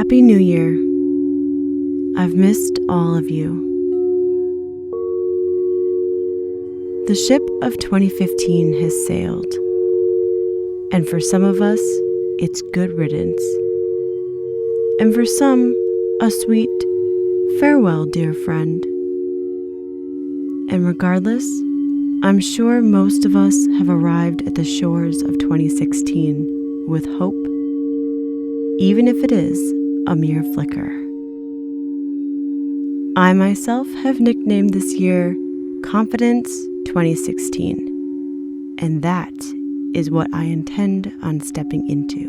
Happy New Year. I've missed all of you. The ship of 2015 has sailed, and for some of us, it's good riddance. And for some, a sweet farewell, dear friend. And regardless, I'm sure most of us have arrived at the shores of 2016 with hope, even if it is a mere flicker. I myself have nicknamed this year Confidence 2016, and that is what I intend on stepping into.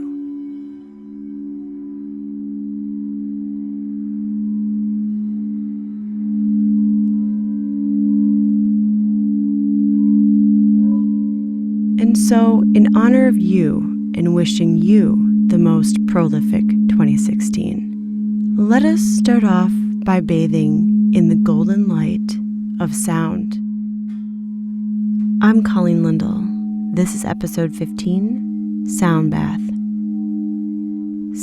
And so, in honor of you and wishing you the most prolific 2016, let us start off by bathing in the golden light of sound. I'm Colleen Lindell. This is episode 15, SoundBath.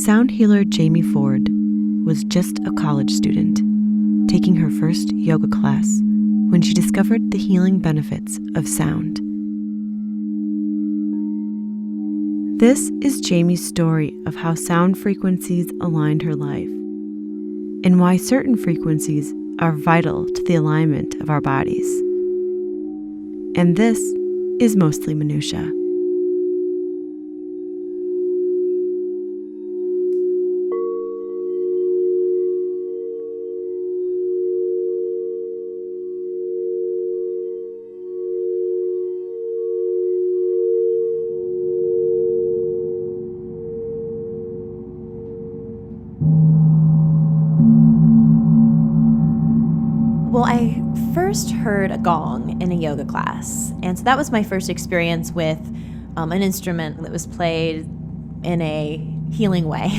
Sound healer Jamie Ford was just a college student, taking her first yoga class when she discovered the healing benefits of sound. This is Jamie's story of how sound frequencies aligned her life, and why certain frequencies are vital to the alignment of our bodies. And this is mostly Minutia. Well, I first heard a gong in a yoga class, and so that was my first experience with an instrument that was played in a healing way.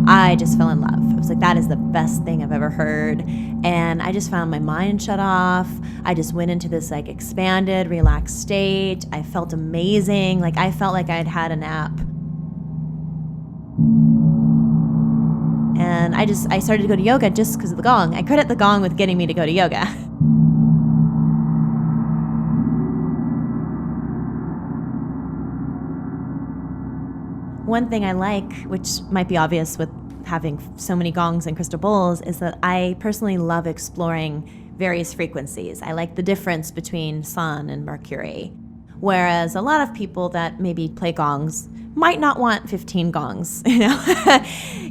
I just fell in love. I was like, that is the best thing I've ever heard, and I just found my mind shut off. I just went into this expanded, relaxed state. I felt amazing. I felt like I'd had a nap. And I started to go to yoga just because of the gong. I credit the gong with getting me to go to yoga. One thing I like, which might be obvious with having so many gongs and crystal bowls, is that I personally love exploring various frequencies. I like the difference between Sun and Mercury. Whereas a lot of people that maybe play gongs might not want 15 gongs,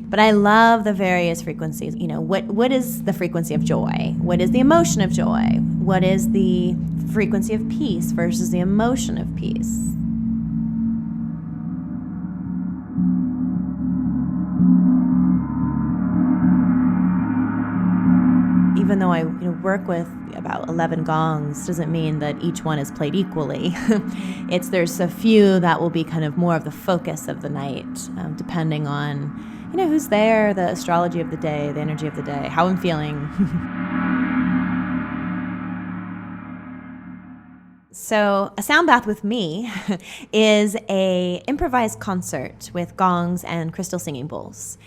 But I love the various frequencies. What is the frequency of joy? What is the emotion of joy? What is the frequency of peace versus the emotion of peace? Even though I work with about 11 gongs, doesn't mean that each one is played equally. There's a few that will be kind of more of the focus of the night, depending on who's there, the astrology of the day, the energy of the day, how I'm feeling. So a sound bath with me is a improvised concert with gongs and crystal singing bowls.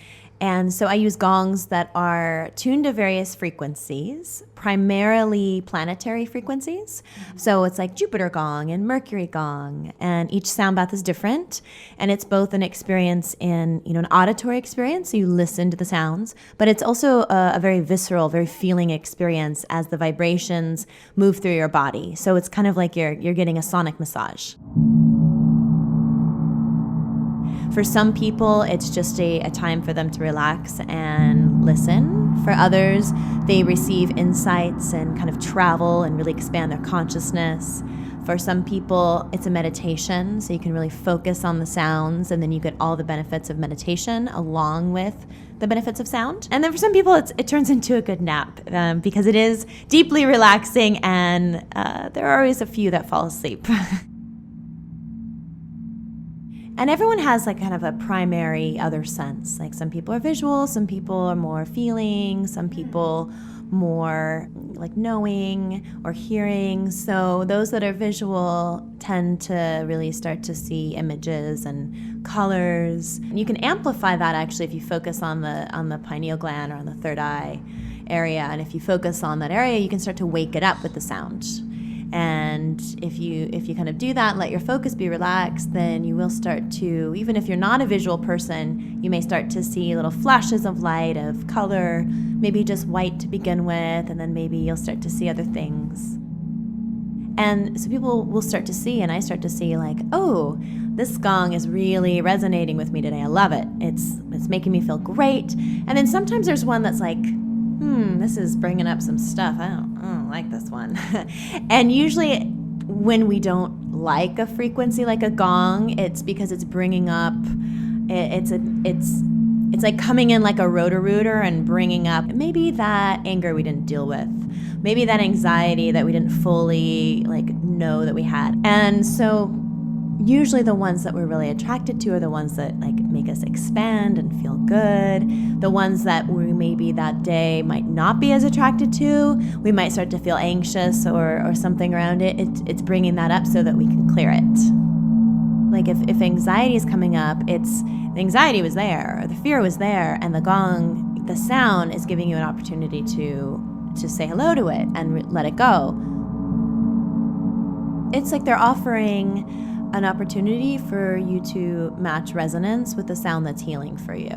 And so I use gongs that are tuned to various frequencies, primarily planetary frequencies. So it's like Jupiter gong and Mercury gong, and each sound bath is different. And it's both an experience in, an auditory experience, so you listen to the sounds, but it's also a very visceral, very feeling experience as the vibrations move through your body. So it's kind of like you're getting a sonic massage. For some people, it's just a time for them to relax and listen. For others, they receive insights and kind of travel and really expand their consciousness. For some people, it's a meditation, so you can really focus on the sounds, and then you get all the benefits of meditation along with the benefits of sound. And then for some people, it turns into a good nap because it is deeply relaxing, and there are always a few that fall asleep. And everyone has kind of a primary other sense. Some people are visual, some people are more feeling, some people more like knowing or hearing. So those that are visual tend to really start to see images and colors. And you can amplify that actually if you focus on the pineal gland or on the third eye area. And if you focus on that area, you can start to wake it up with the sound. And if you kind of do that, let your focus be relaxed, then you will start to, even if you're not a visual person, you may start to see little flashes of light, of color, maybe just white to begin with, and then maybe you'll start to see other things. And so people will start to see, and I start to see like, oh, this gong is really resonating with me today. I love it. It's making me feel great. And then sometimes there's one that's like, this is bringing up some stuff. I don't like this one. And usually when we don't like a frequency like a gong, it's because it's bringing up, it's like coming in like a rotor-rooter and bringing up maybe that anger we didn't deal with, maybe that anxiety that we didn't fully like know that we had. And so usually the ones that we're really attracted to are the ones that like make us expand and feel good. The ones that we maybe that day might not be as attracted to, we might start to feel anxious or something around it. It's bringing that up so that we can clear it. Like if anxiety is coming up, the anxiety was there, or the fear was there, and the gong, the sound is giving you an opportunity to say hello to it and let it go. It's like they're offering an opportunity for you to match resonance with the sound that's healing for you.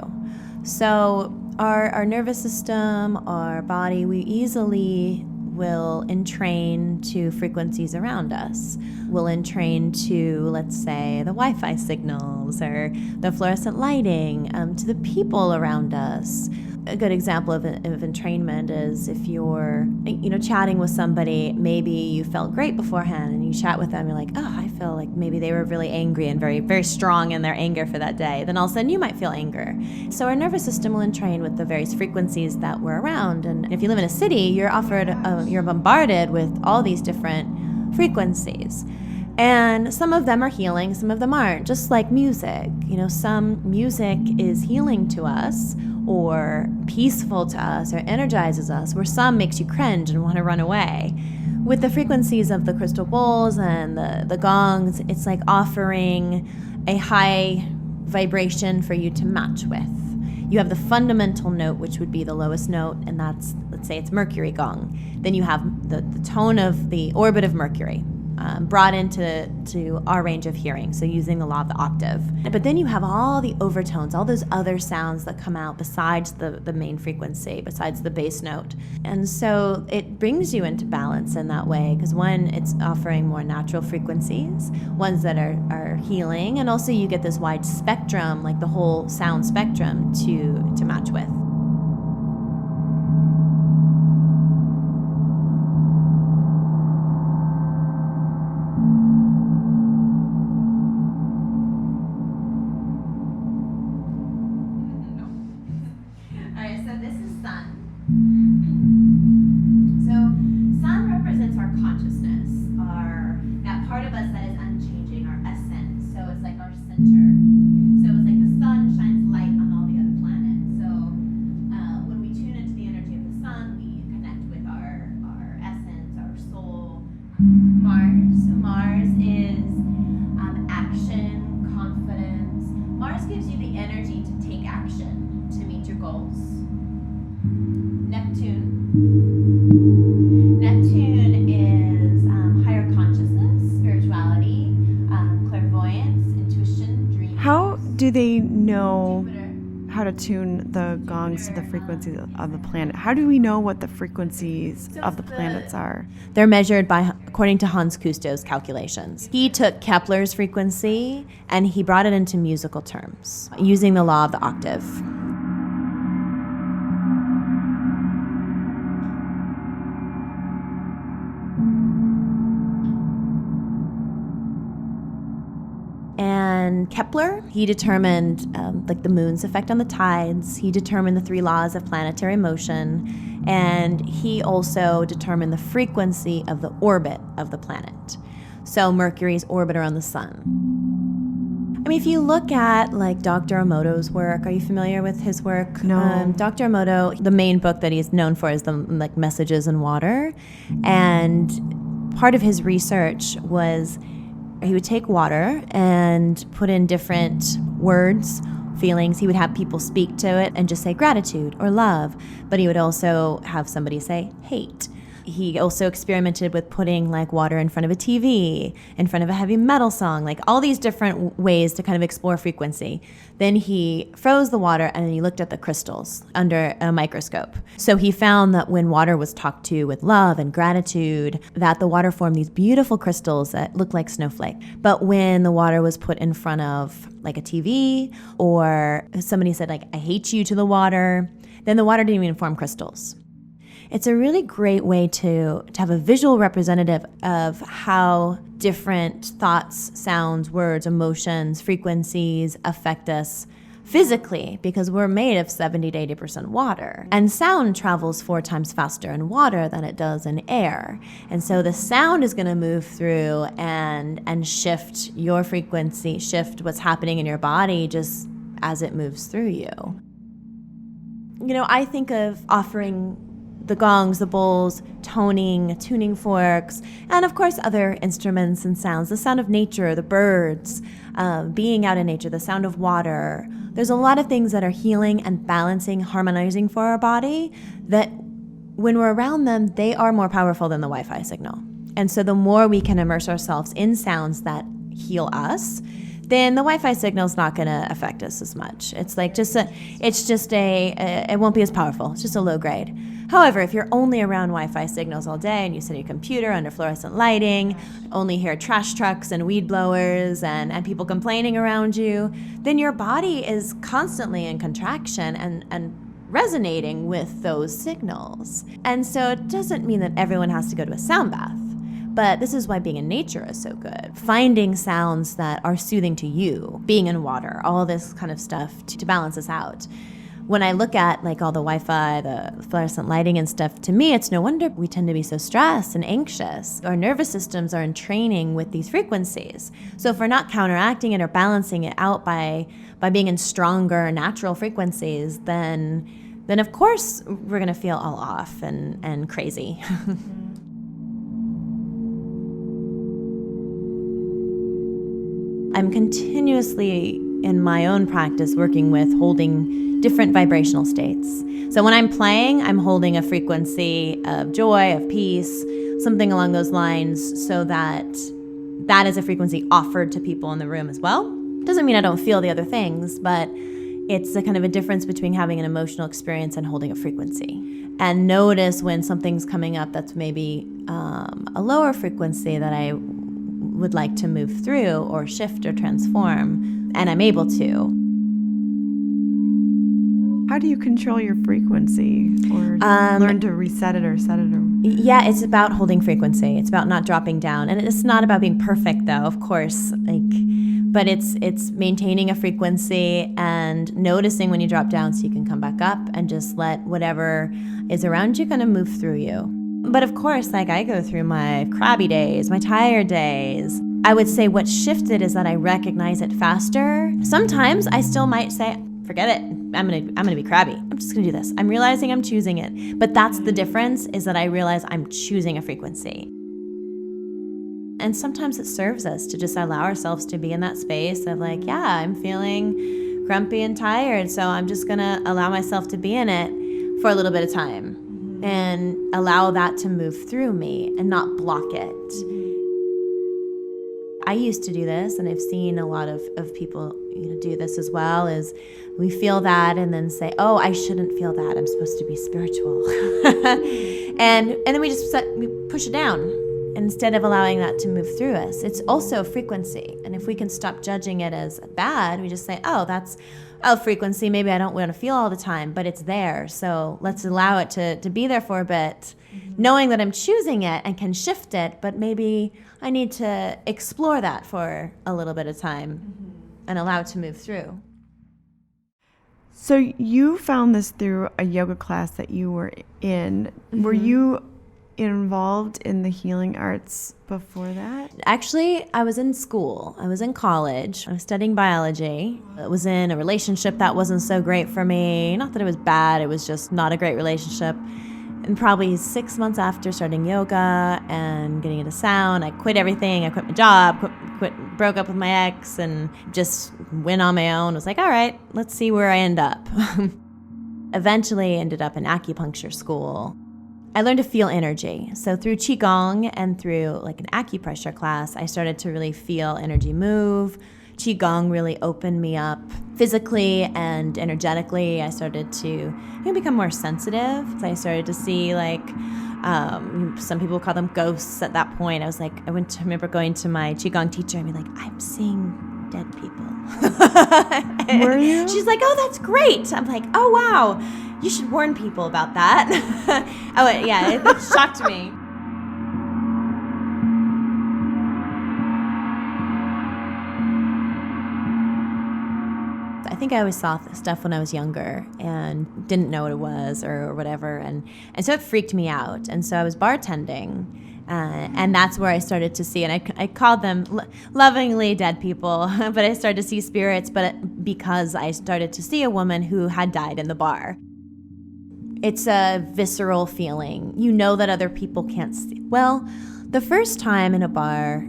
So our nervous system, our body, we easily will entrain to frequencies around us. We'll entrain to, let's say, the Wi-Fi signals or the fluorescent lighting, to the people around us. A good example of entrainment is if you're, chatting with somebody, maybe you felt great beforehand and you chat with them, you're like, oh, I feel like maybe they were really angry and very, very strong in their anger for that day. Then all of a sudden you might feel anger. So our nervous system will entrain with the various frequencies that we're around. And if you live in a city, you're bombarded with all these different frequencies. And some of them are healing, some of them aren't, just like music. Some music is healing to us or peaceful to us or energizes us, where some makes you cringe and want to run away. With the frequencies of the crystal bowls and the gongs, it's like offering a high vibration for you to match with. You have the fundamental note, which would be the lowest note, and that's, let's say it's Mercury gong. Then you have the tone of the orbit of Mercury, brought into our range of hearing, so using the law of the octave. But then you have all the overtones, all those other sounds that come out besides the main frequency, besides the bass note. And so it brings you into balance in that way, because one, it's offering more natural frequencies, ones that are healing, and also you get this wide spectrum, like the whole sound spectrum to match with. Mars is action, confidence. Mars gives you the energy to take action, to meet your goals. Neptune is higher consciousness, spirituality, clairvoyance, intuition, dreaming. How do they know how to tune the gongs to the frequencies of the planet? How do we know what the frequencies of the planets are? They're measured according to Hans Cousteau's calculations. He took Kepler's frequency and he brought it into musical terms using the law of the octave. And Kepler, he determined the moon's effect on the tides. He determined the 3 laws of planetary motion. And he also determined the frequency of the orbit of the planet. So Mercury's orbit around the sun. I mean, if you look at like Dr. Emoto's work, are you familiar with his work? No. Dr. Emoto, the main book that he's known for is the like Messages in Water, and part of his research was he would take water and put in different words, feelings. He would have people speak to it and just say gratitude or love, but he would also have somebody say hate. He also experimented with putting like water in front of a TV, in front of a heavy metal song, like all these different ways to kind of explore frequency. Then he froze the water and then he looked at the crystals under a microscope. So he found that when water was talked to with love and gratitude, that the water formed these beautiful crystals that looked like snowflake. But when the water was put in front of like a TV, or somebody said like, I hate you to the water, then the water didn't even form crystals. It's a really great way to have a visual representative of how different thoughts, sounds, words, emotions, frequencies affect us physically, because we're made of 70 to 80% water. And sound travels 4 times faster in water than it does in air. And so the sound is going to move through and shift your frequency, shift what's happening in your body just as it moves through you. You know, I think of offering the gongs, the bowls, toning, tuning forks, and of course other instruments and sounds. The sound of nature, the birds, being out in nature, the sound of water. There's a lot of things that are healing and balancing, harmonizing for our body that when we're around them, they are more powerful than the Wi-Fi signal. And so the more we can immerse ourselves in sounds that heal us, then the Wi-Fi signal is not going to affect us as much. It's like it won't be as powerful. It's just a low grade. However, if you're only around Wi-Fi signals all day and you sit at your computer under fluorescent lighting, only hear trash trucks and weed blowers and people complaining around you, then your body is constantly in contraction and resonating with those signals. And so it doesn't mean that everyone has to go to a sound bath. But this is why being in nature is so good. Finding sounds that are soothing to you, being in water, all this kind of stuff to balance us out. When I look at like all the Wi-Fi, the fluorescent lighting and stuff, to me, it's no wonder we tend to be so stressed and anxious. Our nervous systems are in training with these frequencies. So if we're not counteracting it or balancing it out by being in stronger natural frequencies, then of course we're gonna feel all off and crazy. I'm continuously in my own practice working with holding different vibrational states. So when I'm playing, I'm holding a frequency of joy, of peace, something along those lines, so that is a frequency offered to people in the room as well. Doesn't mean I don't feel the other things, but it's a kind of a difference between having an emotional experience and holding a frequency. And notice when something's coming up that's maybe a lower frequency that I would like to move through or shift or transform, and I'm able to. How do you control your frequency or learn to reset it or set it? Yeah, it's about holding frequency. It's about not dropping down. And it's not about being perfect though, of course, but it's maintaining a frequency and noticing when you drop down so you can come back up and just let whatever is around you kind of move through you. But of course, like I go through my crabby days, my tired days. I would say what shifted is that I recognize it faster. Sometimes I still might say, forget it, I'm gonna be crabby. I'm just gonna do this. I'm realizing I'm choosing it. But that's the difference, is that I realize I'm choosing a frequency. And sometimes it serves us to just allow ourselves to be in that space of like, yeah, I'm feeling grumpy and tired, so I'm just gonna allow myself to be in it for a little bit of time. And allow that to move through me and not block it. I used to do this, and I've seen a lot of people do this as well, is we feel that and then say, oh, I shouldn't feel that. I'm supposed to be spiritual. and then we push it down instead of allowing that to move through us. It's also a frequency. And if we can stop judging it as bad, we just say, oh, that's a frequency. Maybe I don't want to feel all the time, but it's there. So let's allow it to be there for a bit, knowing that I'm choosing it and can shift it, but maybe I need to explore that for a little bit of time and allow it to move through. So you found this through a yoga class that you were in. Were you involved in the healing arts before that? Actually, I was in school. I was in college. I was studying biology. I was in a relationship that wasn't so great for me. Not that it was bad, it was just not a great relationship. And probably 6 months after starting yoga and getting into sound, I quit everything. I quit my job, broke up with my ex, and just went on my own. I was like, all right, let's see where I end up. Eventually ended up in acupuncture school. I learned to feel energy. So through Qigong and through like an acupressure class, I started to really feel energy move. Qigong really opened me up physically and energetically. I started to become more sensitive. I started to see like, some people call them ghosts at that point. I was like, remember going to my Qigong teacher and be like, I'm seeing dead people. Were you? She's like, oh, that's great. I'm like, oh, wow. You should warn people about that. Oh, yeah, it shocked me. I think I always saw stuff when I was younger and didn't know what it was or whatever. And so it freaked me out. And so I was bartending. And that's where I started to see, and I called them lovingly dead people, but I started to see spirits, because I started to see a woman who had died in the bar. It's a visceral feeling. You know that other people can't see. Well, the first time in a bar,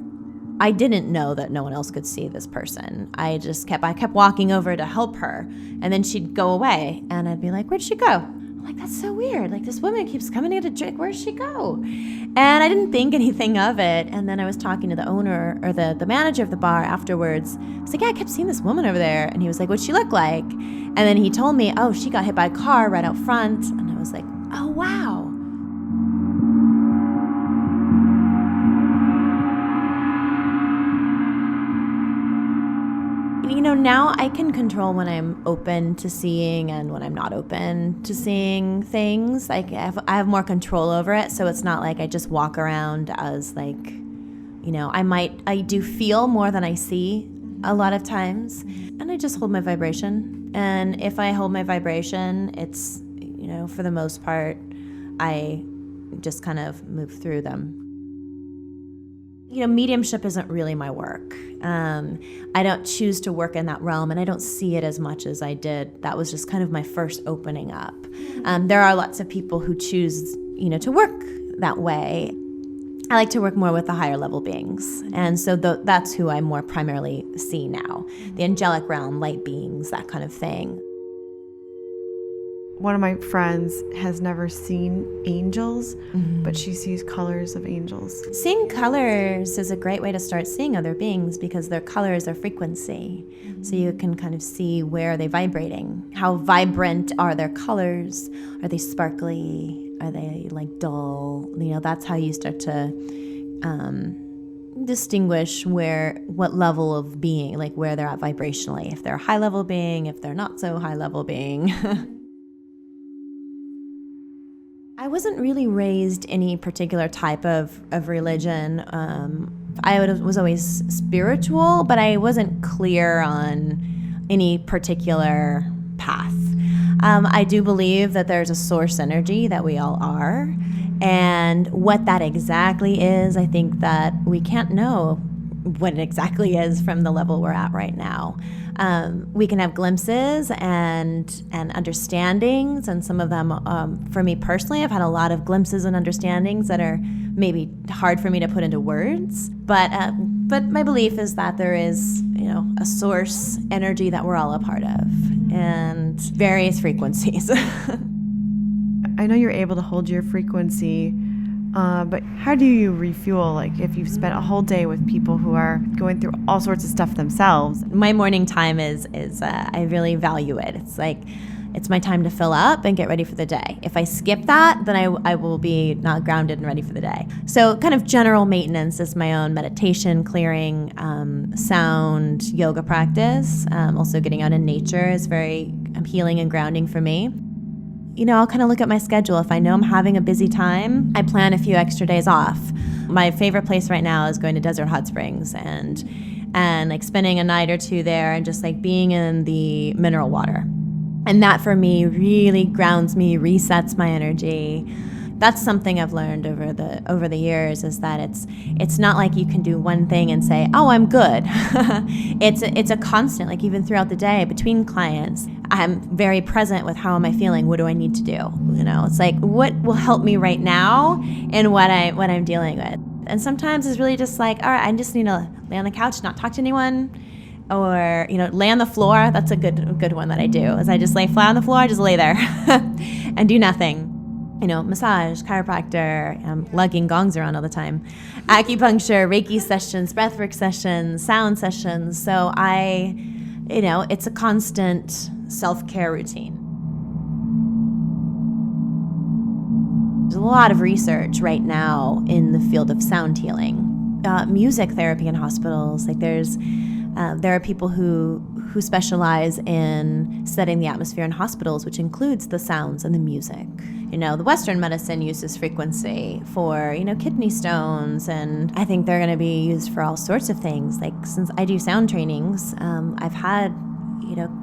I didn't know that no one else could see this person. I kept walking over to help her, and then she'd go away, and I'd be like, where'd she go? I'm like, that's so weird. Like, this woman keeps coming to get a drink. Where'd she go? And I didn't think anything of it. And then I was talking to the owner or the manager of the bar afterwards. I was like, yeah, I kept seeing this woman over there. And he was like, what'd she look like? And then he told me, oh, she got hit by a car right out front. And I was like, oh, wow. Now I can control when I'm open to seeing and when I'm not open to seeing things. Like I have more control over it, so it's not like I just walk around as like, I do feel more than I see a lot of times, and I just hold my vibration. And if I hold my vibration, it's, for the most part, I just kind of move through them. Mediumship isn't really my work. I don't choose to work in that realm, and I don't see it as much as I did. That was just kind of my first opening up. There are lots of people who choose, to work that way. I like to work more with the higher level beings, and so that's who I more primarily see now. The angelic realm, light beings, that kind of thing. One of my friends has never seen angels, but she sees colors of angels. Seeing colors is a great way to start seeing other beings, because their colors are frequency. So you can kind of see where are they vibrating. How vibrant are their colors? Are they sparkly? Are they like dull? That's how you start to distinguish what level of being, like where they're at vibrationally. If they're a high level being, if they're not so high level being. I wasn't really raised any particular type of religion. I was always spiritual, but I wasn't clear on any particular path. I do believe that there's a source energy that we all are, and what that exactly is, I think that we can't know what it exactly is from the level we're at right now. We can have glimpses and understandings, and some of them, for me personally, I've had a lot of glimpses and understandings that are maybe hard for me to put into words. But my belief is that there is, a source energy that we're all a part of, and various frequencies. I know you're able to hold your frequency, but how do you refuel? Like if you've spent a whole day with people who are going through all sorts of stuff themselves. My morning time is I really value it. It's like, it's my time to fill up and get ready for the day. If I skip that, then I will be not grounded and ready for the day. So kind of general maintenance is my own meditation, clearing, sound, yoga practice. Also getting out in nature is very healing and grounding for me. I'll kind of look at my schedule. If I know I'm having a busy time, I plan a few extra days off. My favorite place right now is going to Desert Hot Springs and like spending a night or two there and just like being in the mineral water. And that for me really grounds me, resets my energy. that's something I've learned over the years, is that it's not like you can do one thing and say, oh, I'm good. It's a constant, like even throughout the day between clients, I'm very present with how am I feeling? What do I need to do? It's like, what will help me right now in what I'm dealing with? And sometimes it's really just like, all right, I just need to lay on the couch, not talk to anyone, or, lay on the floor. That's a good one that I do, is I just lay flat on the floor, I just lay there and do nothing. Massage, chiropractor, I'm lugging gongs around all the time, acupuncture, Reiki sessions, breathwork sessions, sound sessions. So it's a constant self-care routine. There's a lot of research right now in the field of sound healing, music therapy in hospitals. Like there are people who specialize in studying the atmosphere in hospitals, which includes the sounds and the music. The Western medicine uses frequency for, kidney stones, and I think they're going to be used for all sorts of things. Like, since I do sound trainings, I've had,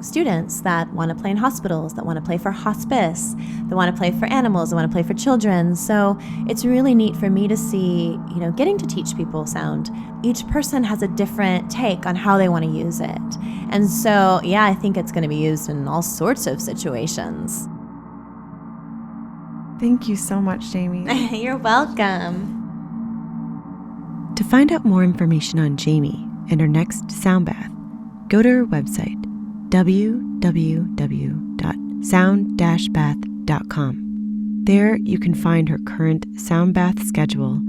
students that want to play in hospitals, that want to play for hospice, that want to play for animals, that want to play for children. So it's really neat for me to see, getting to teach people sound. Each person has a different take on how they want to use it. And so, yeah, I think it's going to be used in all sorts of situations. Thank you so much, Jamie. You're welcome. To find out more information on Jamie and her next sound bath, go to her website, www.sound-bath.com. There you can find her current sound bath schedule,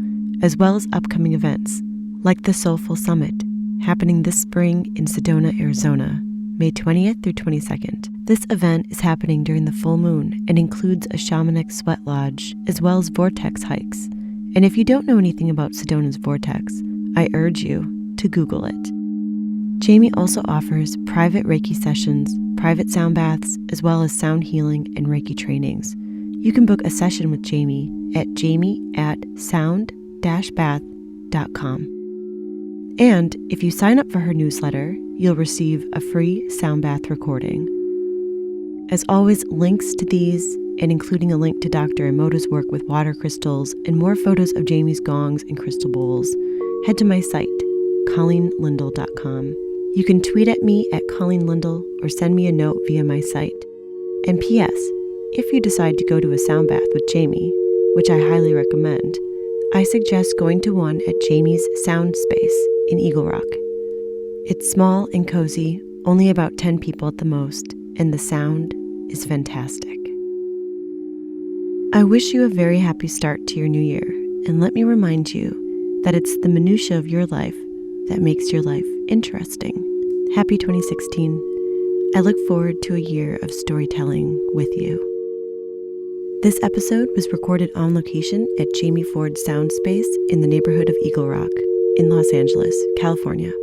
as well as upcoming events, like the Soulful Summit, happening this spring in Sedona, Arizona, May 20th through 22nd. This event is happening during the full moon and includes a shamanic sweat lodge, as well as vortex hikes. And if you don't know anything about Sedona's vortex, I urge you to Google it. Jamie also offers private Reiki sessions, private sound baths, as well as sound healing and Reiki trainings. You can book a session with Jamie at jamie@sound-bath.com. And if you sign up for her newsletter, you'll receive a free sound bath recording. As always, links to these, and including a link to Dr. Emoto's work with water crystals and more photos of Jamie's gongs and crystal bowls, head to my site, ColleenLindell.com. You can tweet at me at ColleenLindell or send me a note via my site. And P.S., if you decide to go to a sound bath with Jamie, which I highly recommend, I suggest going to one at Jamie's Sound Space in Eagle Rock. It's small and cozy, only about 10 people at the most, and the sound is fantastic. I wish you a very happy start to your new year, and let me remind you that it's the minutia of your life that makes your life interesting. Happy 2016. I look forward to a year of storytelling with you. This episode was recorded on location at Jamie Ford Sound Space in the neighborhood of Eagle Rock in Los Angeles, California.